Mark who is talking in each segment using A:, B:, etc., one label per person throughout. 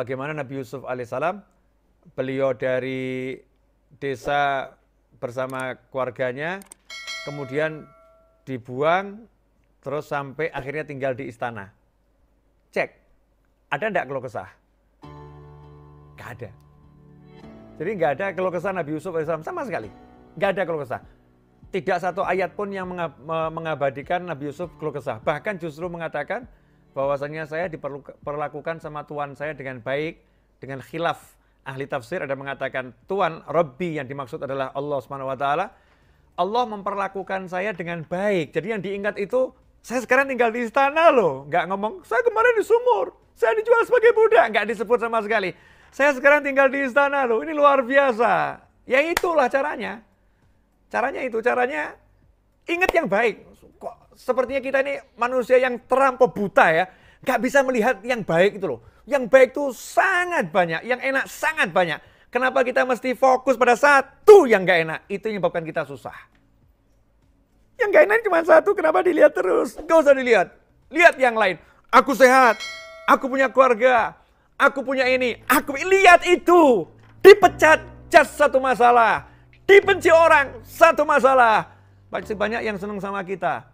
A: bagaimana Nabi Yusuf alaihissalam, beliau dari desa bersama keluarganya, kemudian dibuang, terus sampai akhirnya tinggal di istana. Cek, ada enggak keluh kesah? Nggak ada. Jadi nggak ada keluh kesah Nabi Yusuf alaihissalam sama sekali. Nggak ada keluh kesah. Tidak satu ayat pun yang mengabadikan Nabi Yusuf keluh kesah. Bahkan justru mengatakan bahwasanya saya diperlakukan sama Tuhan saya dengan baik, dengan khilaf. Ahli tafsir ada mengatakan Tuhan, Rabbi yang dimaksud adalah Allah SWT. Allah memperlakukan saya dengan baik. Jadi yang diingat itu, saya sekarang tinggal di istana loh. Nggak ngomong, saya kemarin di sumur, saya dijual sebagai budak. Nggak disebut sama sekali. Saya sekarang tinggal di istana loh, ini luar biasa. Ya itulah caranya. Caranya ingat yang baik. Kok sepertinya kita ini manusia yang terampau buta ya. Nggak bisa melihat yang baik itu loh. Yang baik itu sangat banyak, yang enak sangat banyak. Kenapa kita mesti fokus pada satu yang nggak enak? Itu yang menyebabkan kita susah. Yang nggak enak cuma satu, kenapa dilihat terus? Nggak usah dilihat. Lihat yang lain. Aku sehat, aku punya keluarga, aku punya ini. Lihat itu. Dipecat, just satu masalah. Dibenci orang, satu masalah. Masih banyak yang senang sama kita.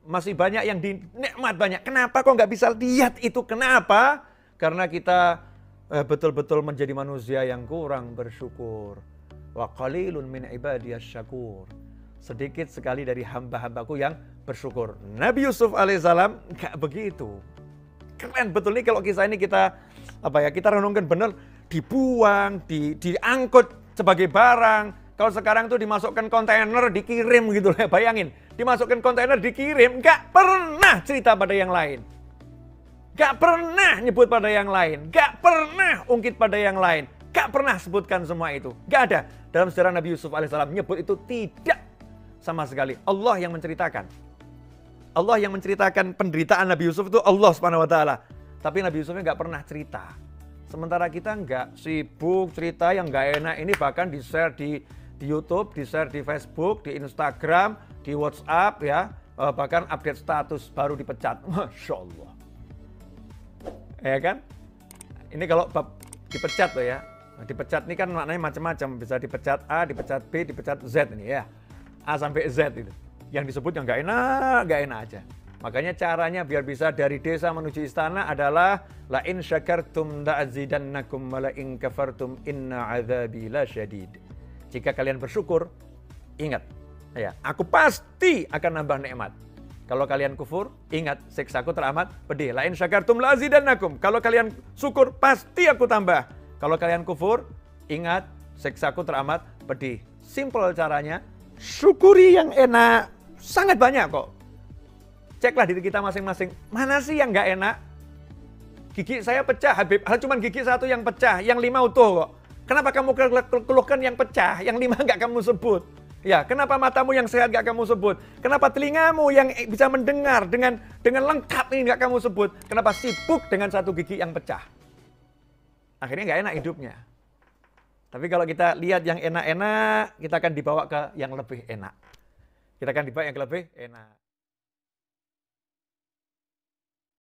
A: Masih banyak yang dinikmat banyak. Kenapa kok nggak bisa lihat itu? Kenapa? Karena kita betul-betul menjadi manusia yang kurang bersyukur. Wa qalilun min ibadiyas syakur. Sedikit sekali dari hamba-hambaku yang bersyukur. Nabi Yusuf alaihissalam nggak begitu. Keren betul nih kalau kisah ini kita renungkan benar. Dibuang, diangkut sebagai barang. Kalau sekarang tuh dimasukkan kontainer, dikirim gitu ya, bayangin. Dimasukkan kontainer, dikirim, nggak pernah cerita pada yang lain. Nggak pernah nyebut pada yang lain. Nggak pernah ungkit pada yang lain. Nggak pernah sebutkan semua itu. Nggak ada. Dalam sejarah Nabi Yusuf alaihissalam nyebut itu tidak sama sekali. Allah yang menceritakan. Allah yang menceritakan penderitaan Nabi Yusuf itu Allah SWT. Tapi Nabi Yusufnya nggak pernah cerita. Sementara kita nggak sibuk cerita yang nggak enak ini, bahkan di-share di YouTube, di-share di Facebook, di Instagram, di WhatsApp ya, bahkan update status baru dipecat. Masya Allah. Ya kan? Ini kalau dipecat loh ya. Dipecat ini kan maknanya macam-macam. Bisa dipecat A, dipecat B, dipecat Z ini ya. A sampai Z itu. Yang disebut yang nggak enak aja. Makanya caranya biar bisa dari desa menuju istana adalah la in syakartum la'azidannakum wa la in kafartum inna 'adzabi lasyadid. Jika kalian bersyukur, ingat ya, aku pasti akan nambah nikmat. Kalau kalian kufur, ingat siksaku teramat pedih. La in syakartum la'azidannakum. Kalau kalian syukur, pasti aku tambah. Kalau kalian kufur, ingat siksaku teramat pedih. Simple caranya, syukuri yang enak. Sangat banyak kok. Ceklah diri kita masing-masing. Mana sih yang nggak enak? Gigi saya pecah, Habib. Cuma gigi satu yang pecah, yang 5 utuh kok. Kenapa kamu keluhkan yang pecah, yang 5 nggak kamu sebut? Ya, kenapa matamu yang sehat nggak kamu sebut? Kenapa telingamu yang bisa mendengar dengan lengkap ini nggak kamu sebut? Kenapa sibuk dengan satu gigi yang pecah? Akhirnya nggak enak hidupnya. Tapi kalau kita lihat yang enak-enak, kita akan dibawa ke yang lebih enak. Kita akan dibawa yang lebih enak.